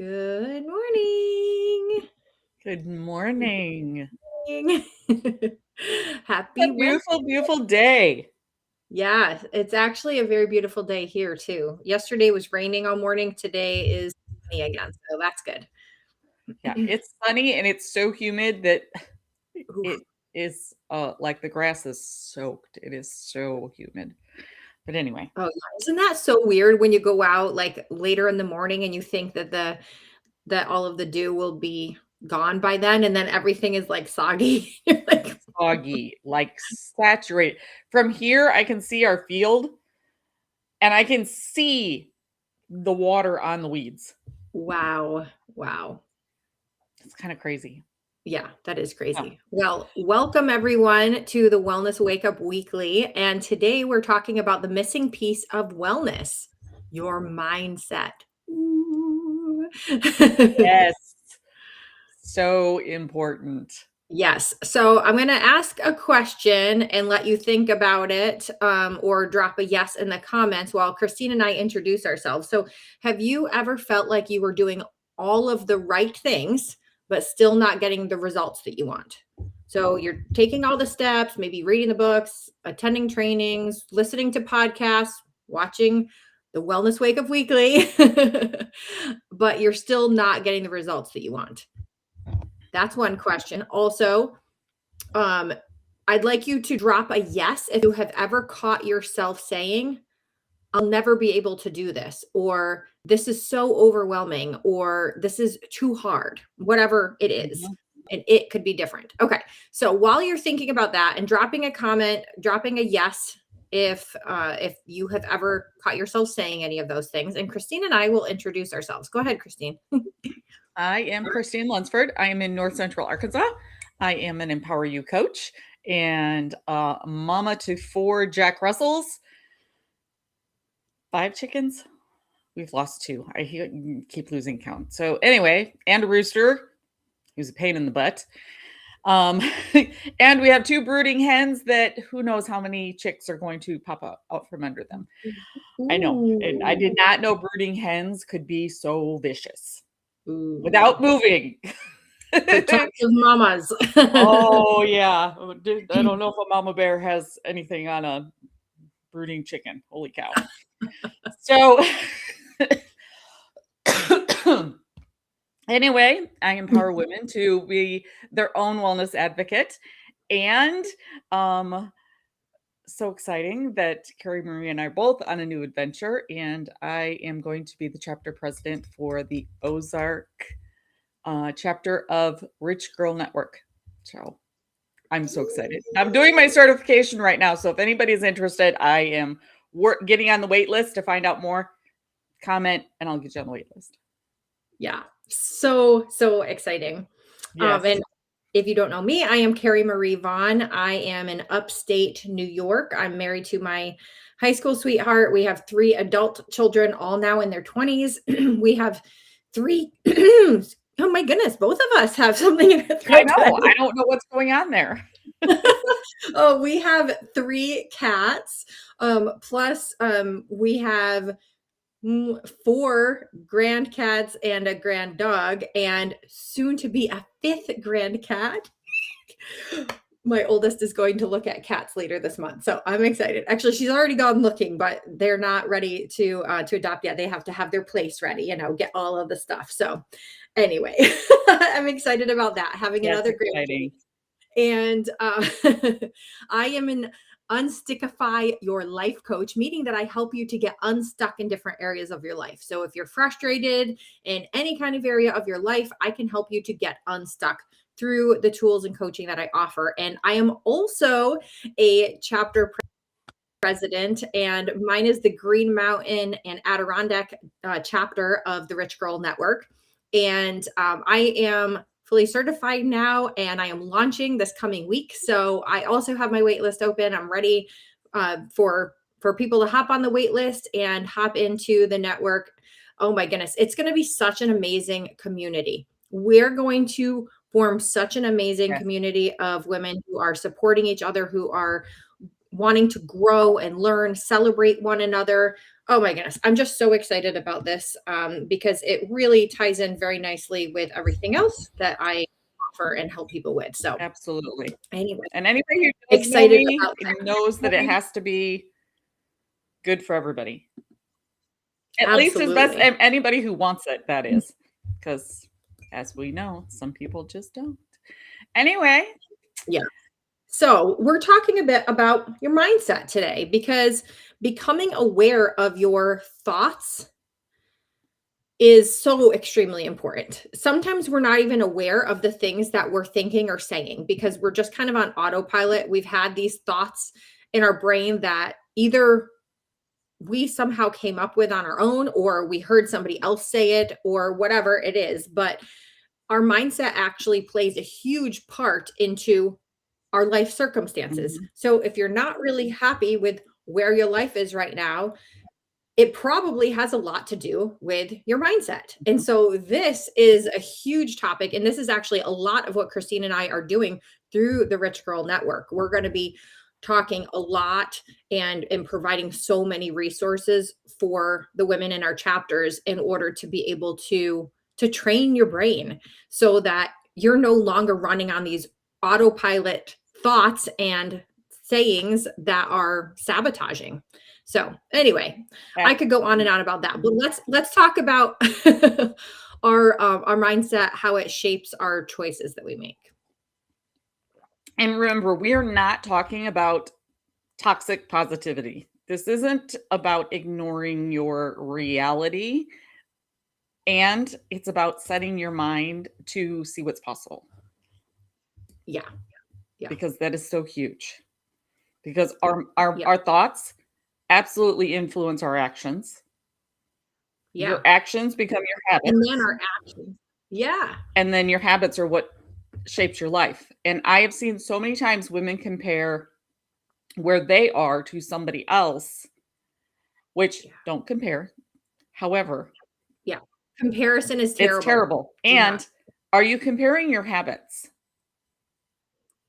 Good morning. Good morning. Happy A Wednesday. beautiful, beautiful day. Yeah, it's actually a very beautiful day here too. Yesterday was raining all morning. Today is sunny again, so that's good. Yeah, it's sunny and it's so humid that Oof. it is like the grass is soaked. It is so humid. But anyway, Oh, yeah. Isn't that so weird when you go out like later in the morning and you think that that all of the dew will be gone by then, and then everything is like soggy. You're like, soggy, like saturated. From here, I can see our field and I can see the water on the weeds. wow, wow. It's kind of crazy. Yeah, that is Yeah. crazy. Well, welcome everyone to the Wellness Wake Up Weekly. And today we're talking about the missing piece of wellness, your mindset. Ooh. Yes. So important. Yes. So I'm going to ask a question and let you think about it, or drop a yes in the comments while Christine and I introduce ourselves. So, have you ever felt like you were doing all of the right things, but still not getting the results that you want? So, you're taking all the steps, maybe reading the books, attending trainings, listening to podcasts, watching the Wellness Wake Up Weekly, but you're still not getting the results that you want. That's one question. Also, um, I'd like you to drop a yes if you have ever caught yourself saying, I'll never be able to do this, or this is so overwhelming, or this is too hard, whatever it is. Mhm. And it could be different. Okay. So while you're thinking about that and dropping a comment, dropping a yes if you have ever caught yourself saying any of those things, and Christine and I will introduce ourselves. Go ahead, Christine. I am Christine Lunsford. I am in North Central Arkansas. I am an Empower You coach and mama to 4 Jack Russells, 5 chickens. We've lost 2. I keep losing count. So anyway, and a rooster who's a pain in the butt. Um, and we have 2 brooding hens that who knows how many chicks are going to pop out from under them. I know, and I Ooh. did not know brooding hens could be so vicious Ooh. without moving. Protective mamas. Oh, yeah. I don't know if a mama bear has anything on a brooding chicken. Holy cow. So, anyway, I empower women to be their own wellness advocate. And so exciting that Carrie Marie and I are both on a new adventure. And I am going to be the chapter president for the Ozark chapter of Rich Girl Network. So I'm so excited. I'm doing my certification right now. So if anybody's interested, I am getting on the wait list to find out more. Comment and I'll get you on the wait list. Yeah. So exciting. Yes. And if you don't know me, I am Carrie Marie Vaughn. I am in upstate New York. I'm married to my high school sweetheart. We have 3 adult children, all now in their 20s. We have 3 oh my goodness, both of us have something in the I throat know. today. I don't know what's going on there. Oh, we have 3 cats. Plus we have 4 grand cats and a grand dog, and soon to be a 5th grand cat. My oldest is going to look at cats later this month, so I'm excited. Actually, she's already gone looking, but they're not ready to adopt yet. They have to have their place ready, get all of the stuff. So, anyway, I'm excited about that, having That's another exciting. grandkid. And I am an Unstickify Your Life coach, meaning that I help you to get unstuck in different areas of your life. So if you're frustrated in any kind of area of your life, I can help you to get unstuck through the tools and coaching that I offer. And I am also a chapter president, and mine is the Green Mountain and Adirondack chapter of the Rich Girl Network. And I am fully certified now, and I am launching this coming week. So I also have my wait list open. I'm ready for people to hop on the wait list and hop into the network. Oh my goodness, it's going to be such an amazing community. We're going to form such an amazing Yes. community of women who are supporting each other, who are wanting to grow and learn, celebrate one another. Oh my goodness. I'm just so excited about this because it really ties in very nicely with everything else that I offer and help people with. So, Absolutely. anyway, And anybody who does know excited me about that. knows that it has to be good for everybody. At least as best Absolutely. anybody who wants it, that is. Because as we know, some people just don't. Anyway, Yeah. So, we're talking a bit about your mindset today because becoming aware of your thoughts is so extremely important. Sometimes we're not even aware of the things that we're thinking or saying because we're just kind of on autopilot. We've had these thoughts in our brain that either we somehow came up with on our own or we heard somebody else say it or whatever it is. But our mindset actually plays a huge part into our life circumstances. mhm, So if you're not really happy with where your life is right now, it probably has a lot to do with your mindset. And mhm. so this is a huge topic. And this is actually a lot of what Christine and I are doing through the Rich Girl Network. We're going to be talking a lot and providing so many resources for the women in our chapters in order to be able to train your brain so that you're no longer running on these autopilot thoughts and sayings that are sabotaging. So, anyway, I could go on and Absolutely. on about that, but let's talk about our mindset, how it shapes our choices that we make. And remember, we are not talking about toxic positivity. This isn't about ignoring your reality, and it's about setting your mind to see what's possible Yeah, yeah, because that is so huge. Because our yeah, our thoughts absolutely influence our actions. Your yeah. actions become your And then habits, our actions. Yeah, and then your habits are what shapes your life. And I have seen so many times women compare where they are to somebody else, which yeah, don't compare. However, yeah. Comparison is it's terrible. terrible. Do not. And are you comparing your habits?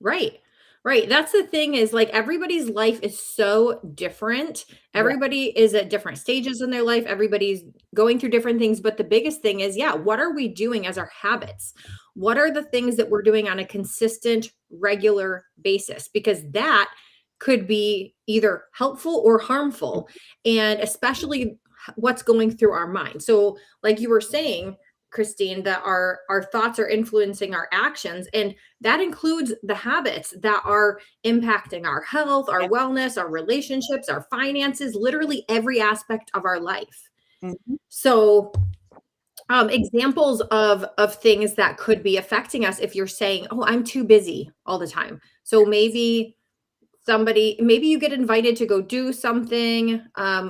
Right. Right. That's the thing is like everybody's life is so different. Yeah. Everybody is at different stages in their life. Everybody's going through different things. But the biggest thing is, yeah, what are we doing as our habits? What are the things that we're doing on a consistent, regular basis? Because that could be either helpful or harmful. And especially what's going through our mind. So, like you were saying, Christine, that our thoughts are influencing our actions. And that includes the habits that are impacting our health, our Yeah. wellness, our relationships, our finances, literally every aspect of our life. Mhm. So, examples of things that could be affecting us if you're saying, "Oh, I'm too busy all the time." So maybe you get invited to go do something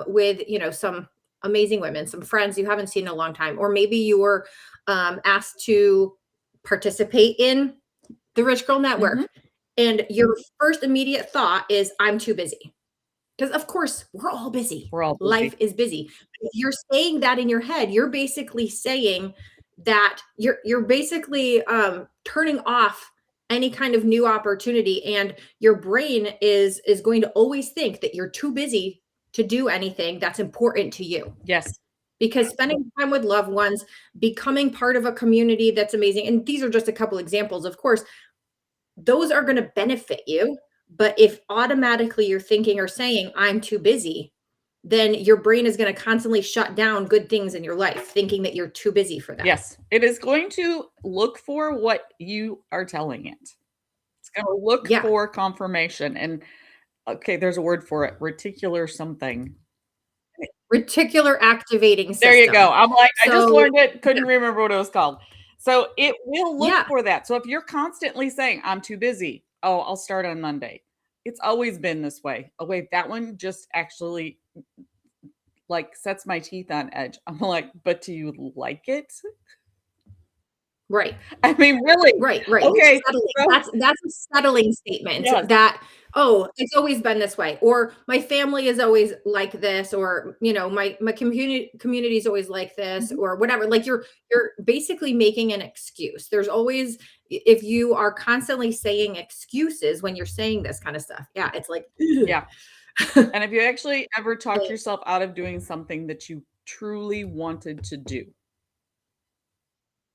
with some amazing women, some friends you haven't seen in a long time, or maybe you were asked to participate in the Rich Girl Mhm. Network. And your first immediate thought is, I'm too busy. Because, of course, we're all busy. We're all Life busy. is busy. If you're saying that in your head, you're basically saying that you're basically turning off any kind of new opportunity, and your brain is going to always think that you're too busy to do anything that's important to you, Yes. because spending time with loved ones, becoming part of a community that's amazing, and these are just a couple examples, of course, those are going to benefit you. But if automatically you're thinking or saying, I'm too busy, then your brain is going to constantly shut down good things in your life, thinking that you're too busy for that. Yes. It is going to look for what you are telling it. It's gonna look Yeah. for confirmation, and okay, there's a word for it, reticular something. Reticular activating There you go. system. I'm like, I just So, learned it, yeah. couldn't remember what it was called. So it will look Yeah. for that. So if you're constantly saying, "I'm too busy. Oh, I'll start on Monday." It's always been this way. Oh, wait, that one just actually, like, sets my teeth on edge. I'm like, "But do you like it?" Right. I mean, really? Right, right. You're Okay, settling. so That's a settling statement yes. that, "Oh, it's always been this way," or "My family is always like this," or, "My community is always like this," Mhm. or whatever. Like, you're basically making an excuse. There's always if you are constantly saying excuses when you're saying this kind of stuff, yeah, it's like, ugh. Yeah. And have you actually ever talked yourself out of doing something that you truly wanted to do?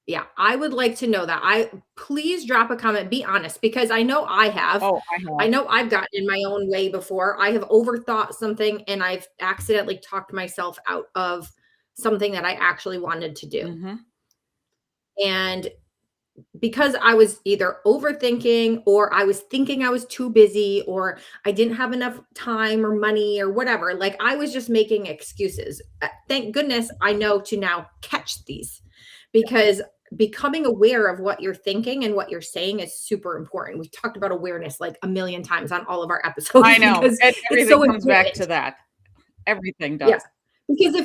Yeah, I would like to know that. Please drop a comment, be honest, because I know I have. Oh, I I have. know I've gotten in my own way before. I have overthought something and I've accidentally talked myself out of something that I actually wanted to do. Mhm. And because I was either overthinking or I was thinking I was too busy or I didn't have enough time or money or whatever, like I was just making excuses. Thank goodness I know to now catch these, because becoming aware of what you're thinking and what you're saying is super important. We've talked about awareness like a million times on all of our I episodes know, because and it's everything so comes back important. to that. Everything Yeah. does. Because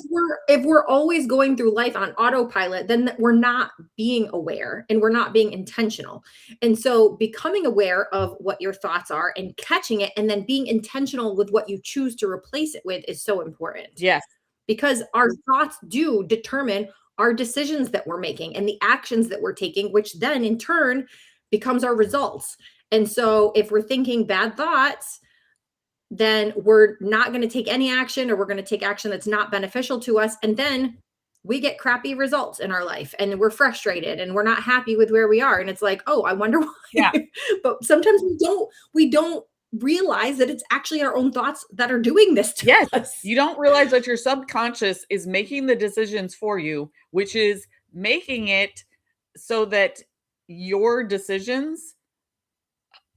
if we're always going through life on autopilot, then we're not being aware and we're not being intentional. And so becoming aware of what your thoughts are and catching it and then being intentional with what you choose to replace it with is so important, Yes. because our thoughts do determine our decisions that we're making and the actions that we're taking, which then in turn becomes our results. And so if we're thinking bad thoughts, then we're not going to take any action, or we're going to take action that's not beneficial to us. And then we get crappy results in our life and we're frustrated and we're not happy with where we are. And it's like, oh, I wonder Yeah. why. But sometimes we don't realize that it's actually our own thoughts that are doing this to Yes. us. You don't realize that your subconscious is making the decisions for you, which is making it so that your decisions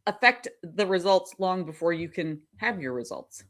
affect the results long before you can have your results.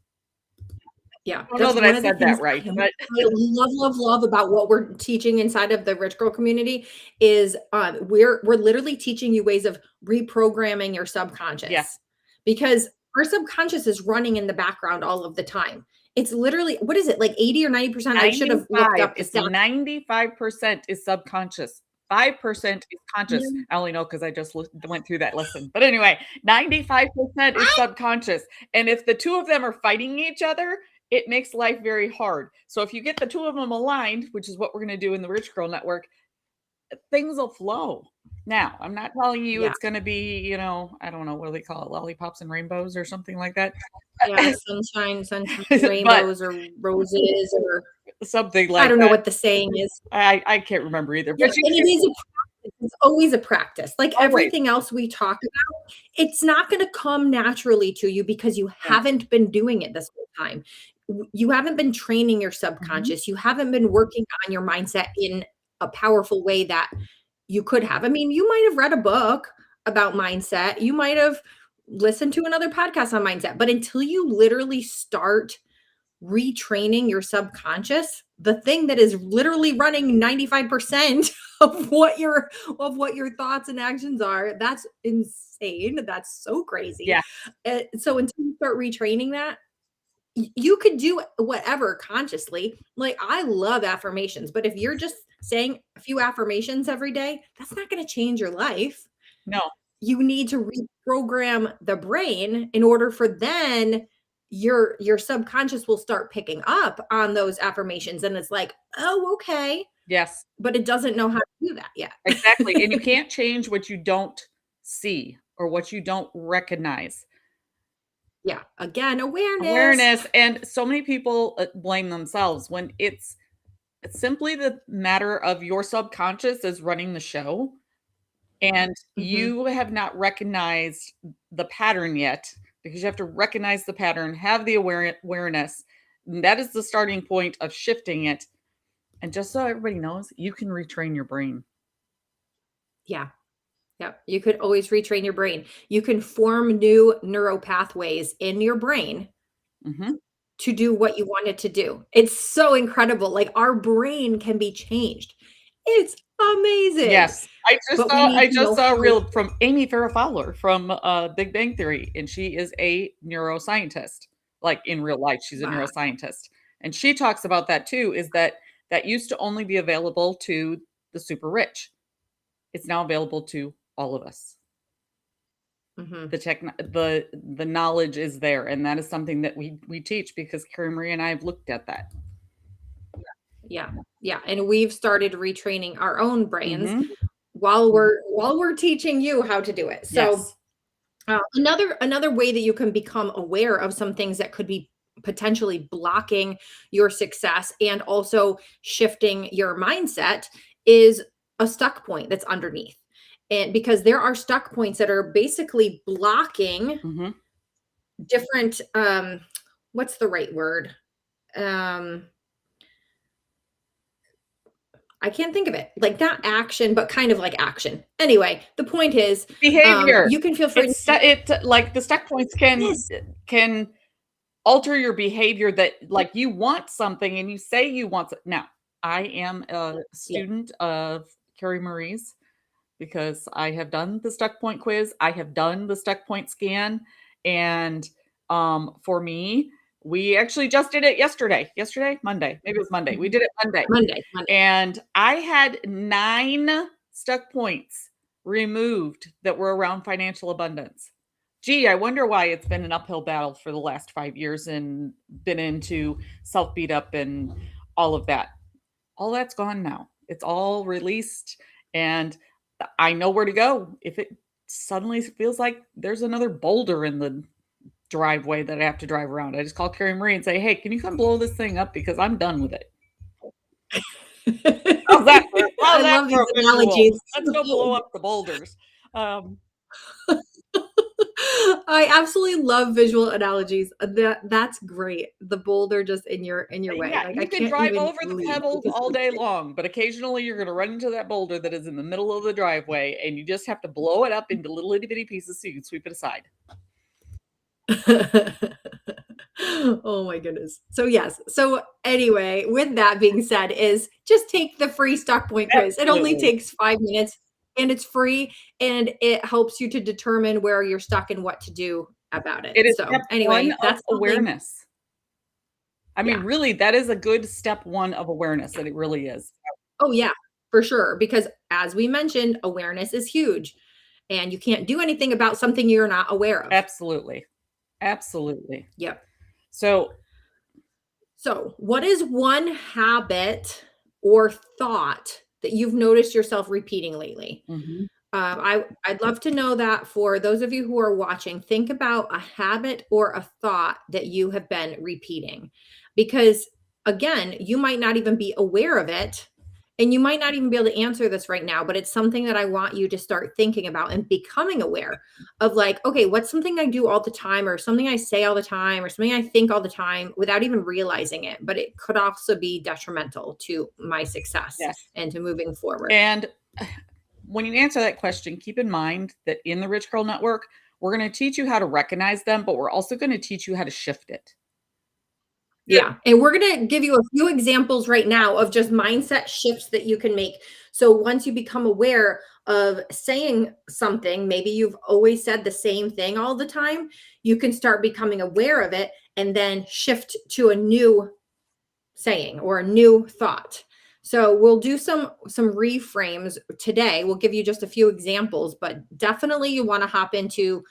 Yeah, I don't know that's that one I of the said things that right, I but love, love, love about what we're teaching inside of the Rich Girl community is we're literally teaching you ways of reprogramming your yeah, subconscious, because our subconscious is running in the background all of the time. It's literally, what is it, like 80 or 90%? I should have looked 95, up the it's stats. 95% is subconscious. 5% is conscious. I only know because I just went through that lesson. But anyway, 95% is subconscious. And if the two of them are fighting each other, it makes life very hard. So if you get the two of them aligned, which is what we're going to do in the Rich Girl Network, things will flow. Now, I'm not telling you Yeah, it's going to be, I don't know, what do they call it? Lollipops and rainbows or something like that. yeah, sunshine, But rainbows, or roses, or something I like don't know that. what the saying is. I can't remember either. Yeah, But you and it is a practice. It's always a practice. Like always. everything else we talk about, it's not gonna come naturally to you because you No. haven't been doing it this whole time. You haven't been training your Mhm. subconscious. You haven't been working on your mindset in a powerful way that you could have. I mean, you might have read a book about mindset. You might have listened to another podcast on mindset, but until you literally start retraining your subconscious, the thing that is literally running 95% of what your thoughts and actions are, that's insane. That's so crazy. Yeah. So until you start retraining that, you could do whatever consciously. Like I love affirmations, but if you're just saying a few affirmations every day, that's not going to change your life. No. You need to reprogram the brain in order for then your subconscious will start picking up on those affirmations, and it's like, oh, okay, Yes. but it doesn't know how to do that yet. Exactly. And you can't change what you don't see or what you don't recognize. Yeah, again, awareness. Awareness. And so many people blame themselves when it's simply the matter of your subconscious is running the show and Mhm. you have not recognized the pattern yet because you have to recognize the pattern, have the awareness. And that is the starting point of shifting it. And just so everybody knows, you can retrain your brain. Yeah, yeah, you could always retrain your brain. You can form new neural pathways in your brain Mhm. to do what you want it to do. It's so incredible. Like our brain can be changed. It's amazing. Yes. But we need I to just know saw a how. reel from Amy Farrah Fowler from, Big Bang Theory, and she is a neuroscientist. Like, in real life, she's a Wow. neuroscientist, and she talks about that too, is that that used to only be available to the super rich. It's now available to all of us. Mhm. The knowledge is there, and that is something that we teach because Carrie Marie and I have looked at that. Yeah. Yeah, and we've started retraining our own brains Mhm. while we're teaching you how to do it. So, Yes. another way that you can become aware of some things that could be potentially blocking your success and also shifting your mindset is a stuck point that's underneath. And because there are stuck points that are basically blocking Mhm. different what's the right word? Um I can't think of it. Like not action, but kind of like action. Anyway, the point is, Behavior. you can feel free Like, the stuck points yes. can alter your behavior that, like, you want something and you say you want it. Now, I am a Yeah. student of Carrie Marie's because I have done the stuck point quiz, I have done the stuck point scan, and, for me, we actually just did it yesterday. Yesterday? Monday. Maybe it was Monday. We Mhm. did it Monday. Monday. And I had 9 stuck points removed that were around financial abundance. Gee, I wonder why it's been an uphill battle for the last 5 years and been into self beat up and all of that. All that's gone now. It's all released and I know where to go if it suddenly feels like there's another boulder in the driveway that I have to drive around. I just call Carrie Marie and say, "Hey, can you come blow this thing up because I'm done with it." How's I that love for these a visual? analogies. Let's go blow up the boulders. I absolutely love visual analogies. That's great. The boulder just in your way. Yeah, Like I you can can't drive even over the believe pebbles this all is day long, but occasionally you're gonna run into that boulder that is in the middle of the driveway, and you just have to blow it up into little itty bitty pieces so you can sweep it aside. Oh my goodness. So yes. So anyway, with that being said, is just take the free stock point quiz. It only Absolutely. takes 5 minutes and it's free and it helps you to determine where you're stuck and what to do about it. It is So step 1 anyway, of that's the link. awareness. I mean, Yeah. really, that is a good step 1 of awareness, that it really is. Oh yeah, for sure. Because as we mentioned, awareness is huge. And you can't do anything about something you're not aware of. Absolutely. Absolutely. Yep. So, So, what is one habit or thought that you've noticed yourself repeating lately? mhm, I'd love to know that for those of you who are watching. Think about a habit or a thought that you have been repeating, because again, you might not even be aware of it, and you might not even be able to answer this right now. But it's something that I want you to start thinking about and becoming aware of. Like, okay, what's something I do all the time, or something I say all the time, or something I think all the time without even realizing it? But it could also be detrimental to my success yes. and to moving forward. And when you answer that question, keep in mind that in the Rich Girl Network, we're gonna teach you how to recognize them, but we're also gonna teach you how to shift it. Yeah. Yeah, and we're gonna give you a few examples right now of just mindset shifts that you can make. So once you become aware of saying something, maybe you've always said the same thing all the time, you can start becoming aware of it and then shift to a new saying or a new thought. So we'll do some reframes today. We'll give you just a few examples, but definitely you want to hop into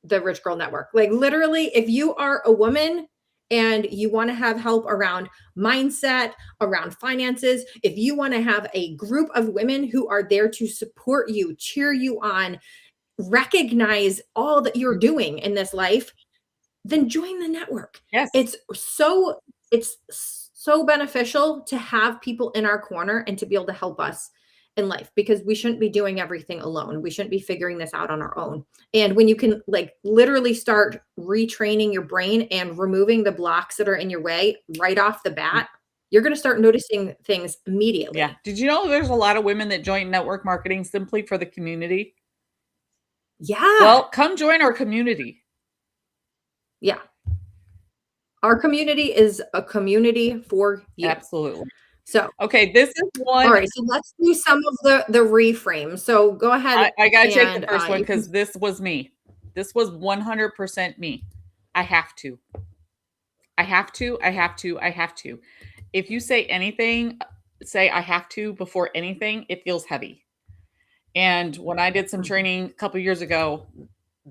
the Rich Girl Network. Like literally, if you are a woman and you want to have help around mindset, around finances, if you want to have a group of women who are there to support you, cheer you on, recognize all that you're doing in this life, then join the network. Yes. It's so beneficial to have people in our corner and to be able to help us in life, because we shouldn't be doing everything alone. We shouldn't be figuring this out on our own. And when you can like literally start retraining your brain and removing the blocks that are in your way right off the bat, you're going to start noticing things immediately. Yeah. Did you know there's a lot of women that join network marketing simply for the community? Yeah. Well, come join our community. Yeah. Our community is a community for you. Absolutely. So, Okay, this is all one right. So let's do some of the reframes. So go ahead I gotta take the and first one you can because this was me. This was 100% me. I have to. I have to. I have to. I have to. If you say anything, say I have to before anything, it feels heavy. And when I did some training a couple years ago,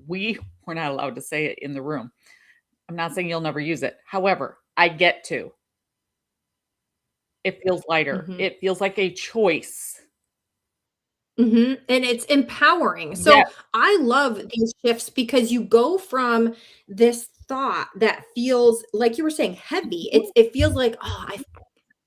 we were not allowed to say it in the room. I'm not saying you'll never use it. However, I get to. It feels lighter. Mhm. It feels like a choice. And it's empowering. Yes. So I love these shifts because you go from this thought that feels like you were saying heavy. It feels like, oh,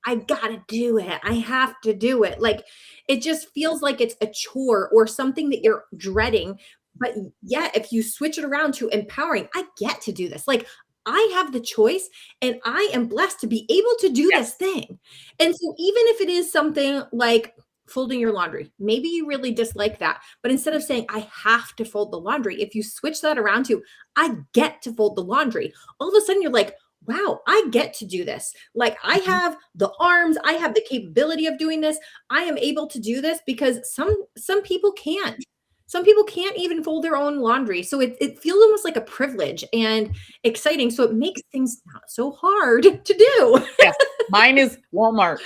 I gotta do it. I have to do it. Like it just feels like it's a chore or something that you're dreading. But yet, if you switch it around to empowering, I get to do this. Like I have the choice and I am blessed to be able to do this Yes. thing. And so, even if it is something like folding your laundry, maybe you really dislike that. But instead of saying, I have to fold the laundry, if you switch that around to, I get to fold the laundry, all of a sudden you're like, wow, I get to do this. Like I Mhm. have the arms, I have the capability of doing this. I am able to do this because some people can't. Some people can't even fold their own laundry. So it feels almost like a privilege and exciting. So it makes things not so hard to do. Yes. Mine is Walmart.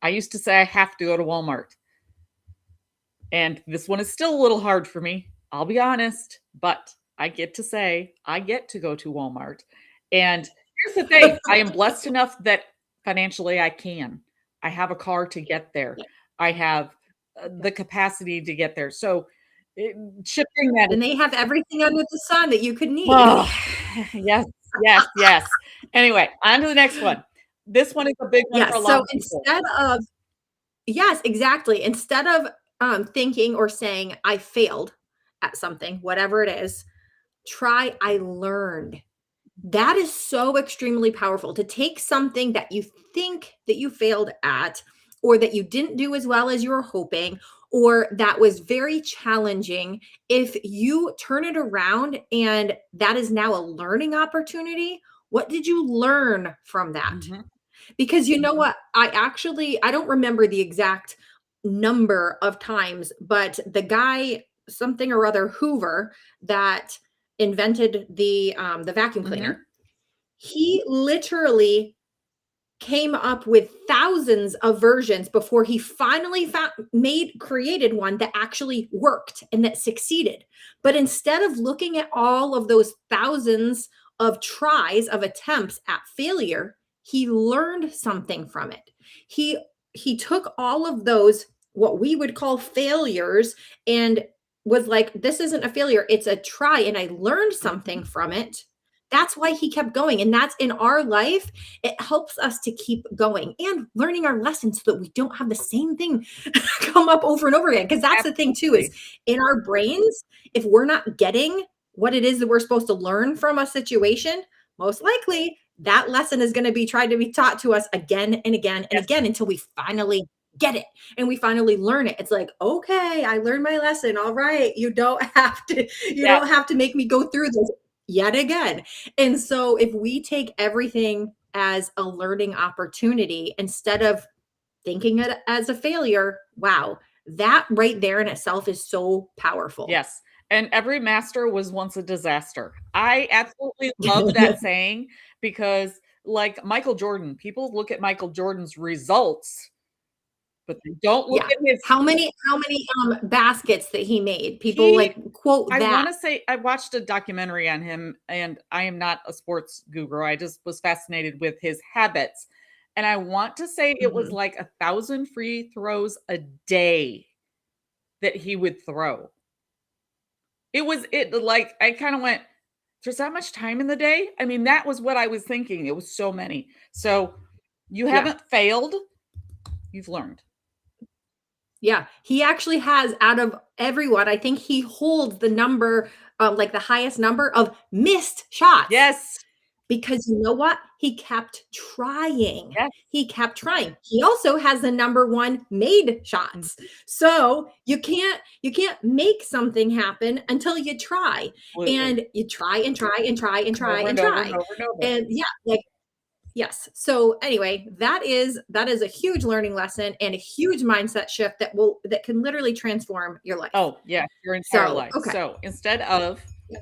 I used to say I have to go to Walmart. And this one is still a little hard for me. I'll be honest, but I get to say I get to go to Walmart. And here's the thing, I am blessed enough that financially I can. I have a car to get there. I have the capacity to get there. So shifting that And they have everything under the sun that you could need. oh, yes, yes, yes. Anyway, on to the next one. This one is a big one for a Yes. lot So of people. instead of yes, exactly. Instead of thinking or saying, I failed at something, whatever it is, try, I learned. That is so extremely powerful to take something that you think that you failed at, or that you didn't do as well as you were hoping, or that was very challenging. If you turn it around and that is now a learning opportunity, what did you learn from that? Mhm. Because you know what? I don't remember the exact number of times, but the guy, something or other Hoover, that invented the vacuum Mhm. cleaner, he literally came up with thousands of versions before he finally created one that actually worked and that succeeded. But instead of looking at all of those thousands of tries, of attempts at failure, he learned something from it. He took all of those, what we would call failures, and was like, this isn't a failure, it's a try, and I learned something Mhm. from it. That's why he kept going. And that's in our life, it helps us to keep going and learning our lessons so that we don't have the same thing come up over and over again. Because that's the thing too, is Absolutely. in our brains, if we're not getting what it is that we're supposed to learn from a situation, most likely that lesson is going to be tried to be taught to us again and again and Yes. again until we finally get it and we finally learn it. It's like, okay, I learned my lesson. All right, you Yes. don't have to make me go through this yet again. And so if we take everything as a learning opportunity instead of thinking it as a failure, wow, that right there in itself is so powerful. Yes. And every master was once a disaster. I absolutely love that saying because, like Michael Jordan, people look at Michael Jordan's results, but they don't look Yeah. at his. How many baskets that he made? People He, like quote I that. want to say, I watched a documentary on him, and I am not a sports guru. I just was fascinated with his habits. And I want to say it was Mhm. like 1,000 free throws a day that he would throw. It like I kind of went, there's that much time in the day? I mean, that was what I was thinking. It was so many. So you Yeah. haven't failed, you've learned. Yeah, he actually has, out of everyone, I think he holds the number, like the highest number of missed shots. Yes. Because you know what? He kept trying. Yes. He kept trying. He also has the number 1 made shots. Mhm. So, you can't make something happen until you try. Absolutely. And you try and try and try and try Over and and over and try. over and over. And yeah, like yes. So anyway, that is a huge learning lesson and a huge mindset shift that can literally transform your life. Oh, yeah, your entire So, life. okay. So instead of Yeah.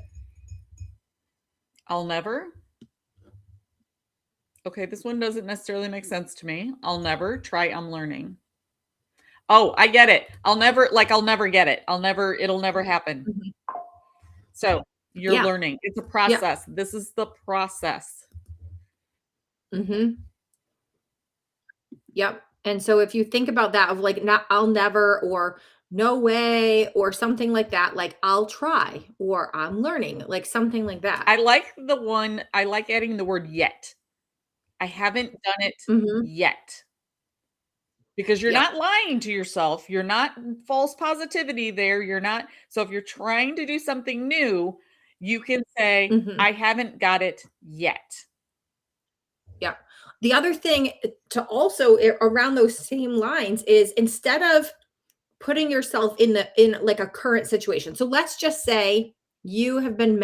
I'll never, okay, this one doesn't necessarily make sense to me. I'll never try, I'm learning. Oh, I get it. I'll never get it. It'll never happen. Mhm. So you're Yeah. learning. It's a Yeah. process. This is the process. Mhm. Yep. And so if you think about that, of like, not I'll never or no way, or something like that, like I'll try or I'm learning, like something like that. I like adding the word yet. I haven't done it Mhm. yet. Because you're Yep. not lying to yourself. You're not false positivity there. You're not. So if you're trying to do something new, you can say, Mhm. I haven't got it yet. Yeah. The other thing to also around those same lines is instead of putting yourself in like a current situation. So let's just say you have been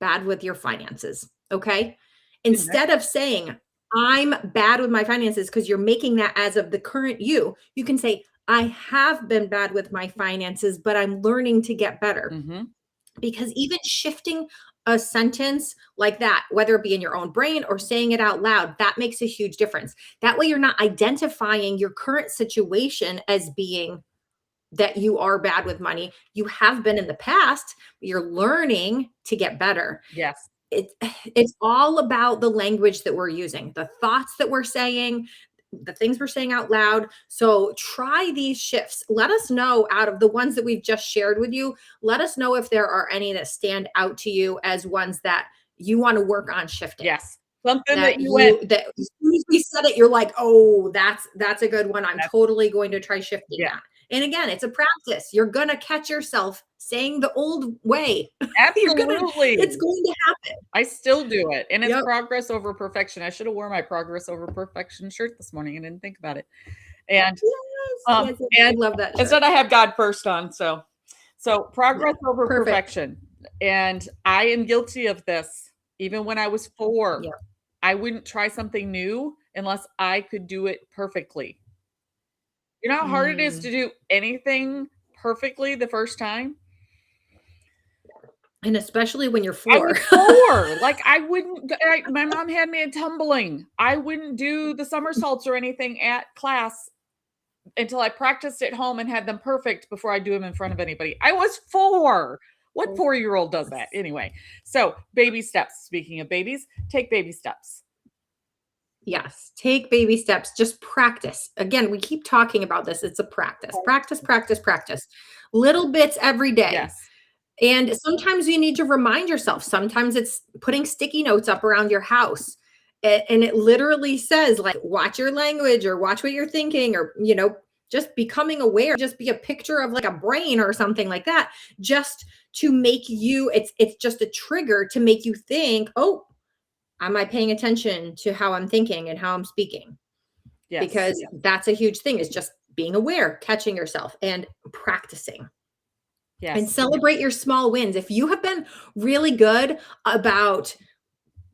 bad with your finances, okay? Okay. Instead of saying I'm bad with my finances because you're making that as of the current you, you can say I have been bad with my finances, but I'm learning to get better. Mhm. Because even shifting a sentence like that, whether it be in your own brain or saying it out loud, that makes a huge difference. That way, you're not identifying your current situation as being that you are bad with money. You have been in the past, you're learning to get better. Yes. It, it's all about the language that we're using, the thoughts that we're saying, the things we're saying out loud. So try these shifts. Let us know out of the ones that we've just shared with you. Let us know if there are any that stand out to you as ones that you want to work on shifting. Yes. Something that That you went, as soon as we said it, you're like, oh, that's a good one. I'm that's, totally going to try shifting yeah, that. And again, it's a practice. You're gonna catch yourself saying the old way. It's absolutely. going to happen. I still do it. And it's Yep. progress over perfection. I should have worn my progress over perfection shirt this morning and didn't think about it. And Yes, yes, yes. I and love that shirt. instead I have God first on. So Yeah, progress over perfect. perfection. And I am guilty of this. Even when I was 4, Yeah. I wouldn't try something new unless I could do it perfectly. You know how hard it is Mm. to do anything perfectly the first time? And especially when you're I 4. was 4. Like, I wouldn't my mom had me in tumbling. I wouldn't do the somersaults or anything at class until I practiced at home and had them perfect before I do them in front of anybody. I was 4. What 4-year-old does that? Anyway, so baby steps. Speaking of babies, take baby steps. Yes, take baby steps, just practice. Again, we keep talking about this. It's a practice. Practice, practice, practice. Little bits every day. Yes. And sometimes you need to remind yourself. Sometimes it's putting sticky notes up around your house. And it literally says, like, watch your language or watch what you're thinking, or, just becoming aware, just be a picture of like a brain or something like that, just to make you, it's just a trigger to make you think, oh, am I paying attention to how I'm thinking and how I'm speaking? Yes. Because that's a huge thing, is just being aware, catching yourself and practicing. And Yes. celebrate your small wins. If you have been really good about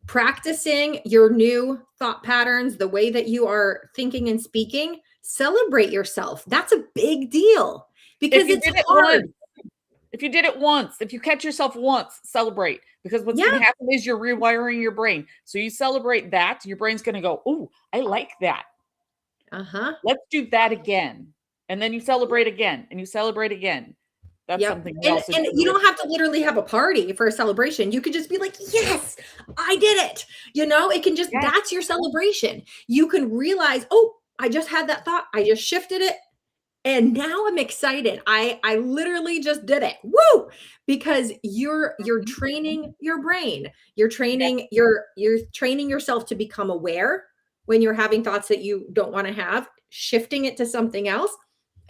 practicing your new thought patterns, the way that you are thinking and speaking, celebrate yourself. That's a big deal If because you it's did it once, hard. if you did it once, if you catch yourself once, celebrate, because what's Yeah. gonna happen is you're rewiring your brain. So you celebrate that, your brain's gonna go, "Ooh, I like that. Uh-huh. Let's do that again." And then you celebrate again, and you celebrate again. That's Yep. something we And also do and in the you rich don't have to literally have a party for a celebration. You could just be like, "Yes, I did it." It can just, Yes. that's your celebration. You can realize, "Oh, I just had that thought. I just shifted it and now I'm excited. I literally just did it. Woo!" Because you're Mhm. training your brain. You're Yes. training you're training yourself to become aware when you're having thoughts that you don't want to have, shifting it to something else.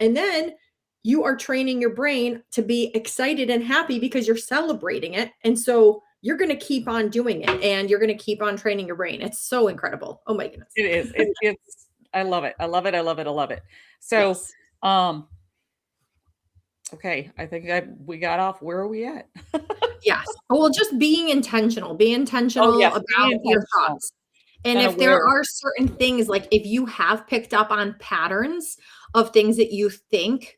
And then you are training your brain to be excited and happy because you're celebrating it. And so you're going to keep on doing it and you're going to keep on training your brain. It's so incredible. Oh my goodness. It is. It's I love it. I love it. I love it. I love it. So, Yes. um, okay, I think we got off. Where are we at? Yes. Well, just being intentional. Be Oh, intentional yes, about being your intentional thoughts. And and if there aware. are certain things, like if you have picked up on patterns of things that you think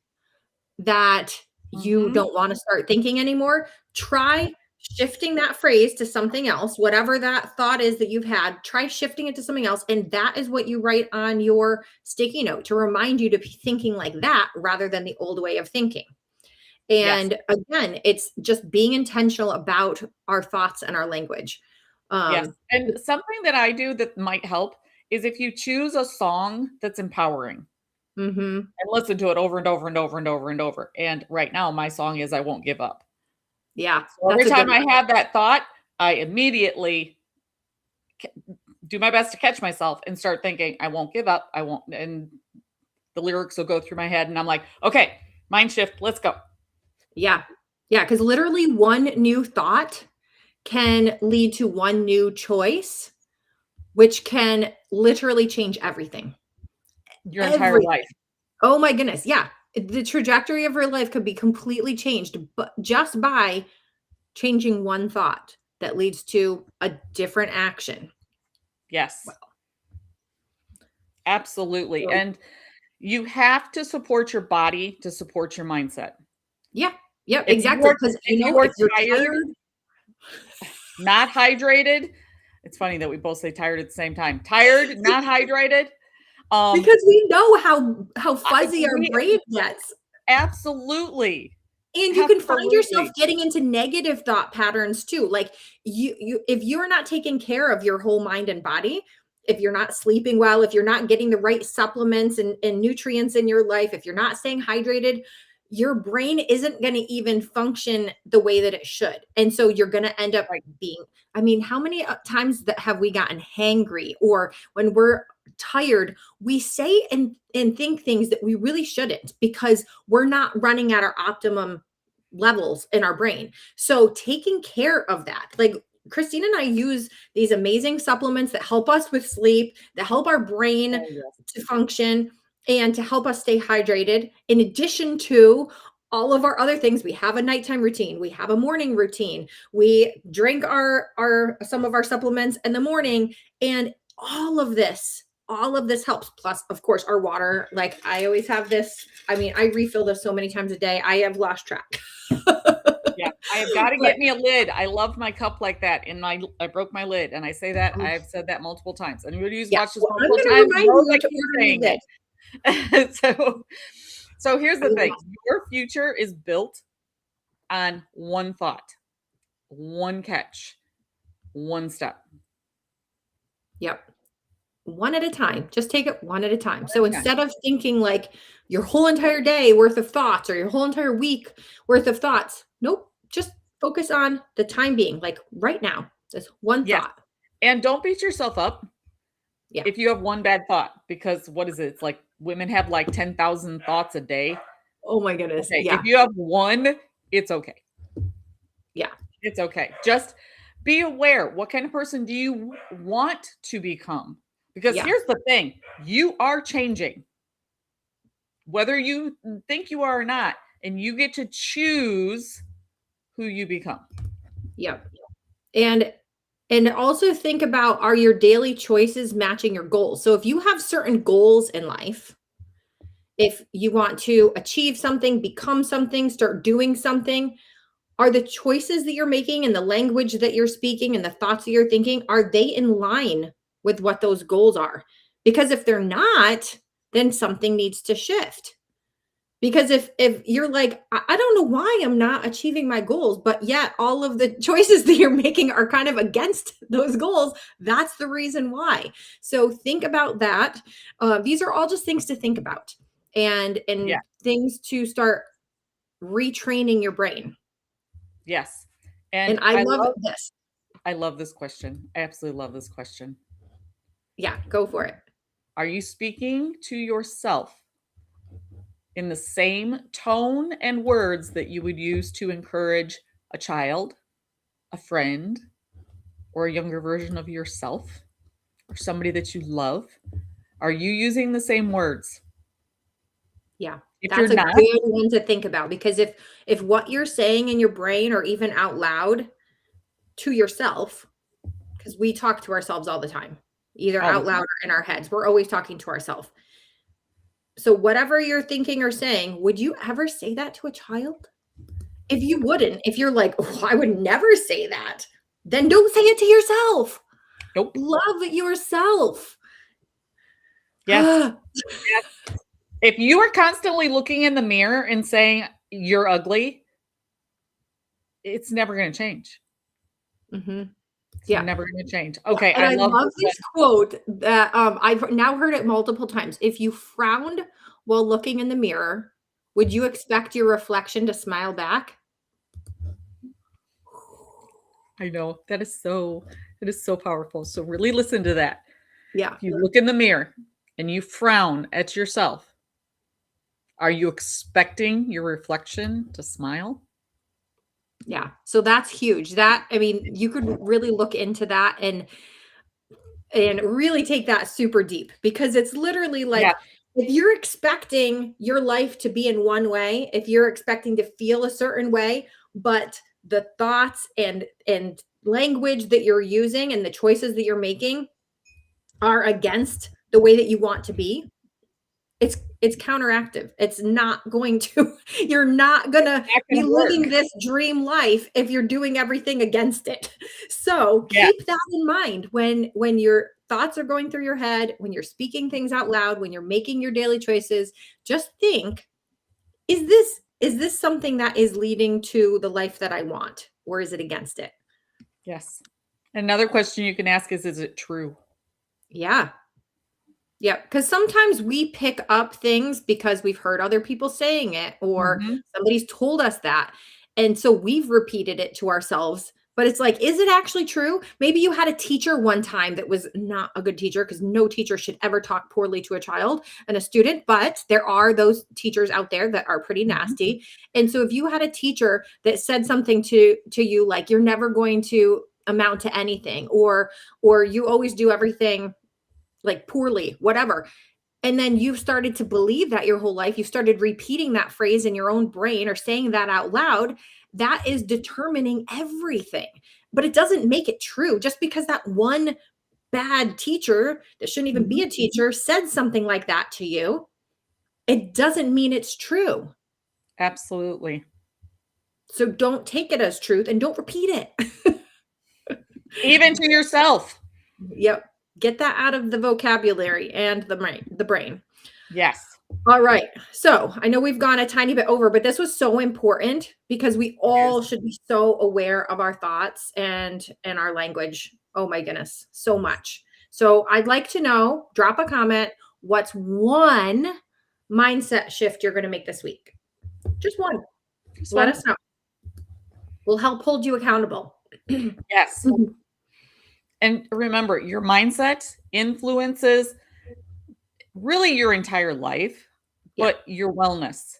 that you Mhm. don't want to start thinking anymore, try shifting that phrase to something else. Whatever that thought is that you've had, try shifting it to something else. And that is what you write on your sticky note to remind you to be thinking like that rather than the old way of thinking. Yes. And again, it's just being intentional about our thoughts and our language. Yes, Um, and something that I do that might help is if you choose a song that's empowering. Mm-hmm. and listen to it over and over and over and over and over. And right now, my song is I Won't Give Up. Yeah, So every that's a good time I one. have that thought, I immediately do my best to catch myself and start thinking, I won't give up. I won't. And the lyrics will go through my head. And I'm like, okay, mind shift. Let's go. Yeah. Yeah. Because literally one new thought can lead to one new choice, which can literally change everything. Your entire Everything. life. Oh my goodness. Yeah. The trajectory of your life could be completely changed, but just by changing one thought that leads to a different action. Yes, absolutely. So, And you have to support your body to support your mindset. yeah. Yep. If you Exactly. are Because, if you are if you're tired, tired, not hydrated, it's funny that we both say tired at the same time. Tired, not hydrated. because we know how fuzzy our We brain gets. absolutely, And you can find yourself absolutely. getting into negative thought patterns too. Like if you're not taking care of your whole mind and body, if you're not sleeping well, if you're not getting the right supplements and nutrients in your life, if you're not staying hydrated, your brain isn't going to even function the way that it should. And so you're going to end up Right. being, I mean, how many times that have we gotten hangry, or when we're tired, we say and think things that we really shouldn't, because we're not running at our optimum levels in our brain. So taking care of that, like Christine and I use these amazing supplements that help us with sleep, that help our brain Oh, yes. to function and to help us stay hydrated. In addition to all of our other things, we have a nighttime routine, we have a morning routine, we drink our some of our supplements in the morning, and all of this helps. Plus, of course, our water. Like I always have this. I mean, I refill this so many times a day. I have lost track. Yeah, I have got to But get me a lid. I love my cup like that. And I broke my lid, and I say that um, I've said that multiple times. Anybody who's yeah, watched this well, I'm multiple going to times remind knows I you to keep order me saying this. it. So here's I the thing: lost. your future is built on one thought, one catch, one step. Yep. One at a time. Just take it one at a time. One So at a time. instead of thinking like your whole entire day worth of thoughts or your whole entire week worth of thoughts, nope. Just focus on the time being, like right now. This one Yes, thought. and don't beat yourself up Yeah. if you have one bad thought, because what is it? It's like women have like 10,000 thoughts a day. Oh my goodness. Okay, if Yeah. you have one, it's okay. Yeah. It's okay. Just be aware. What kind of person do you want to become? Because Yeah. here's the thing, you are changing, whether you think you are or not, and you get to choose who you become. Yep. And also think about, are your daily choices matching your goals? So if you have certain goals in life, if you want to achieve something, become something, start doing something, are the choices that you're making and the language that you're speaking and the thoughts that you're thinking, are they in line with what those goals are? Because if they're not, then something needs to shift. Because if you're like, I don't know why I'm not achieving my goals, but yet all of the choices that you're making are kind of against those goals, that's the reason why. So think about that. These are all just things to think about, and Yeah. things to start retraining your brain. Yes. And And I love this. I love this question. I absolutely love this question. Yeah, go for it. Are you speaking to yourself in the same tone and words that you would use to encourage a child, a friend, or a younger version of yourself, or somebody that you love? Are you using the same words? Yeah. If you're That's a not, good one to think about, because if what you're saying in your brain or even out loud to yourself, because we talk to ourselves all the time, either all the out loud time. or in our heads. We're always talking to ourselves. So whatever you're thinking or saying, would you ever say that to a child? If you wouldn't, if you're like, oh, I would never say that, then don't say it to yourself. Nope. Love yourself. Yes. Yes. If you are constantly looking in the mirror and saying you're ugly, it's never going to change. hmm It's Yeah. never going to change. Okay, And I I love love this this one. quote that I've now heard it multiple times. If you frowned while looking in the mirror, would you expect your reflection to smile back? I know it is so powerful. So really listen to that. Yeah. If you look in the mirror and you frown at yourself, are you expecting your reflection to smile? Yeah. So that's huge. That, I mean, you could really look into that and really take that super deep, because it's literally Yeah. like, if you're expecting your life to be in one way, if you're expecting to feel a certain way, but the thoughts and language that you're using and the choices that you're making are against the way that you want to be, it's counteractive. It's not going to you're not going to Not be gonna living work. this dream life if you're doing everything against it. So, Yeah. keep that in mind when your thoughts are going through your head, when you're speaking things out loud, when you're making your daily choices, just think, is this something that is leading to the life that I want, or is it against it? Yes. Another question you can ask is it true? Yeah. Yeah, because sometimes we pick up things because we've heard other people saying it, or Mhm. somebody's told us that. And so we've repeated it to ourselves. But it's like, is it actually true? Maybe you had a teacher one time that was not a good teacher, because no teacher should ever talk poorly to a child and a student. But there are those teachers out there that are pretty Mhm. nasty. And so if you had a teacher that said something to you like, you're never going to amount to anything, or you always do everything like poorly, whatever. And then you've started to believe that your whole life. You started repeating that phrase in your own brain or saying that out loud. That is determining everything. But it doesn't make it true. Just because that one bad teacher that shouldn't even be Mhm. a teacher said something like that to you, it doesn't mean it's true. Absolutely. So don't take it as truth and don't repeat it. Even to yourself. Yep. Get that out of the vocabulary and the brain. Yes. All right. So I know we've gone a tiny bit over, but this was so important because we It is. all should be so aware of our thoughts and our language. Oh my goodness, so much. So I'd like to know, drop a comment, what's one mindset shift you're going to make this week? Just one. Just Let one. us know. We'll help hold you accountable. Yes. And remember, your mindset influences really your entire life, Yeah. but your wellness.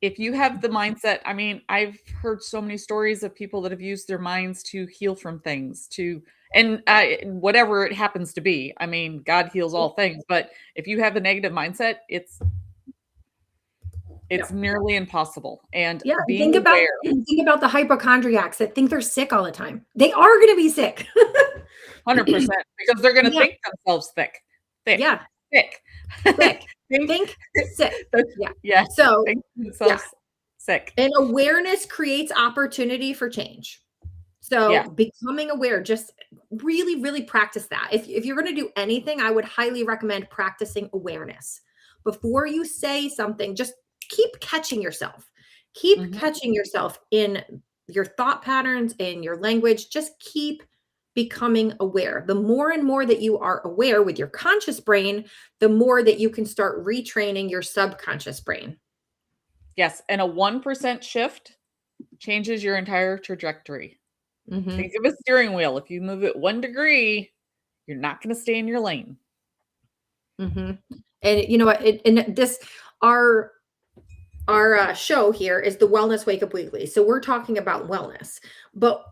If you have the mindset, I mean, I've heard so many stories of people that have used their minds to heal from things, and whatever it happens to be. I mean, God heals all things, but if you have a negative mindset, it's Yeah. nearly impossible. And Yeah. And being aware, think about the hypochondriacs that think they're sick all the time. They are going to be sick. 100%, because they're going to Yeah. think themselves thick, Yeah. thick. Sick. think, Think sick. Yeah. yeah, So, think yeah. themselves sick. And awareness creates opportunity for change. Yeah. So, becoming aware, just really, really practice that. If you're going to do anything, I would highly recommend practicing awareness. Before you say something, just keep catching yourself. Keep Mhm. catching yourself in your thought patterns, in your language. Just keep becoming aware. The more and more that you are aware with your conscious brain, the more that you can start retraining your subconscious brain. Yes, and a 1% shift changes your entire trajectory. Mhm. Think of a steering wheel. If you move it 1 degree, you're not gonna stay in your lane. Mhm. And you know what? And this our show here is the Wellness Wake Up Weekly. So we're talking about wellness, but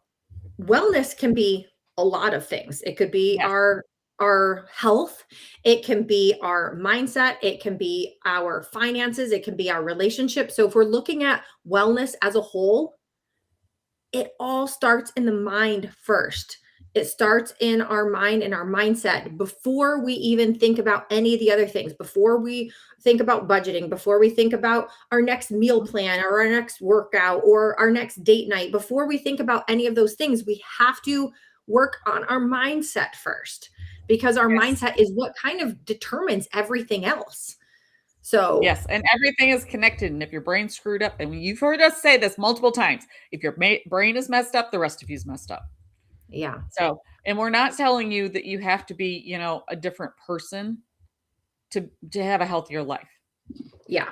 wellness can be a lot of things. It could be Yes, our health, it can be our mindset, it can be our finances, it can be our relationship. So if we're looking at wellness as a whole, it all starts in the mind first. It starts in our mind and our mindset before we even think about any of the other things, before we think about budgeting, before we think about our next meal plan or our next workout or our next date night. Before we think about any of those things, we have to work on our mindset first, because our yes, mindset is what kind of determines everything else. So, yes, and everything is connected, and if your brain's screwed up, and you've heard us say this multiple times, if your brain is messed up, the rest of you's messed up. yeah. So, and we're not telling you that you have to be, a different person to have a healthier life. Yeah.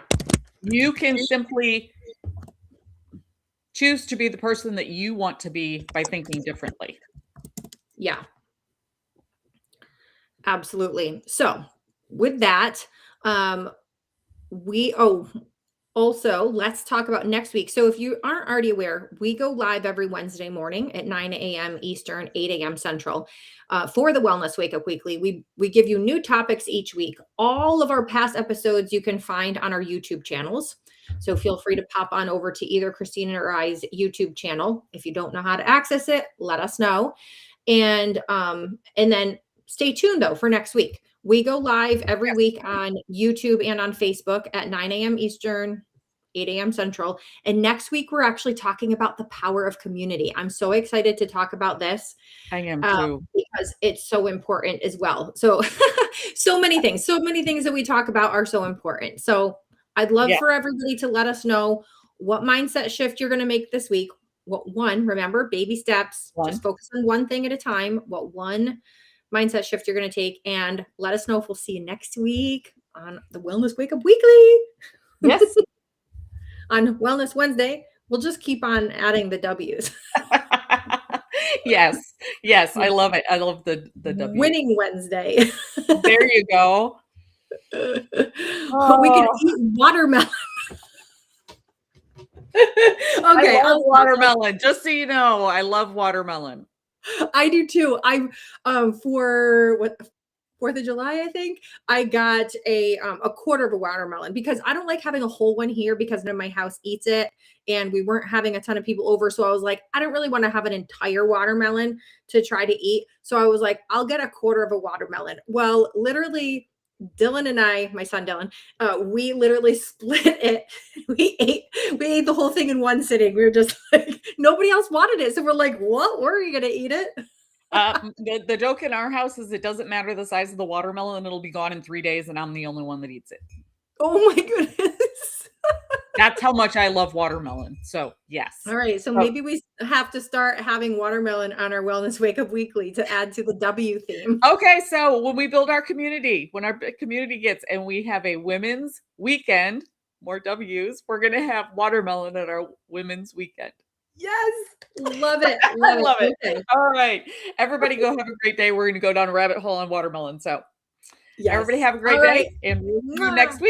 You can simply choose to be the person that you want to be by thinking differently. Yeah. Absolutely. So, with that, we also, let's talk about next week. So, if you aren't already aware, we go live every Wednesday morning at 9 a.m. Eastern, 8 a.m. Central for the Wellness Wake Up Weekly. We give you new topics each week. All of our past episodes you can find on our YouTube channels. So feel free to pop on over to either Christina or I's YouTube channel. If you don't know how to access it, let us know. And then stay tuned though for next week. We go live every week on YouTube and on Facebook at 9 a.m. Eastern, 8 a.m. Central. And next week, we're actually talking about the power of community. I'm so excited to talk about this I am too. because it's so important as well. So, so many things that we talk about are so important. So, I'd love for everybody to let us know what mindset shift you're going to make this week. Remember, baby steps, just focus on one thing at a time. What one mindset shift you're going to take, and let us know if we'll see you next week on the Wellness Wake Up Weekly. Yes. On Wellness Wednesday, we'll just keep on adding the W's. Yes. I love it. I love the W. Winning Wednesday. There you go. We can eat watermelon. Okay, I love watermelon. Just so you know, I love watermelon. I do too. For 4th of July, I think I got a quarter of a watermelon because I don't like having a whole one here because none of my house eats it, and we weren't having a ton of people over. So I was like, I don't really want to have an entire watermelon to try to eat. So I was like, I'll get a quarter of a watermelon. Well, literally, Dylan and I, my son Dylan, we literally split it. We ate the whole thing in one sitting. We were just like, nobody else wanted it. So we're like, what? Where are you going to eat it? The joke in our house is it doesn't matter the size of the watermelon. It'll be gone in 3 days and I'm the only one that eats it. Oh my goodness. That's how much I love watermelon. So yes. All right. So maybe we have to start having watermelon on our Wellness Wake Up Weekly to add to the W theme. Okay. So when we build our community, when our community gets and we have a women's weekend, more W's, we're going to have watermelon at our women's weekend. Yes. Love it. Love it. Okay. All right. Everybody go have a great day. We're going to go down a rabbit hole on watermelon. So everybody have a great day and we'll see you next week.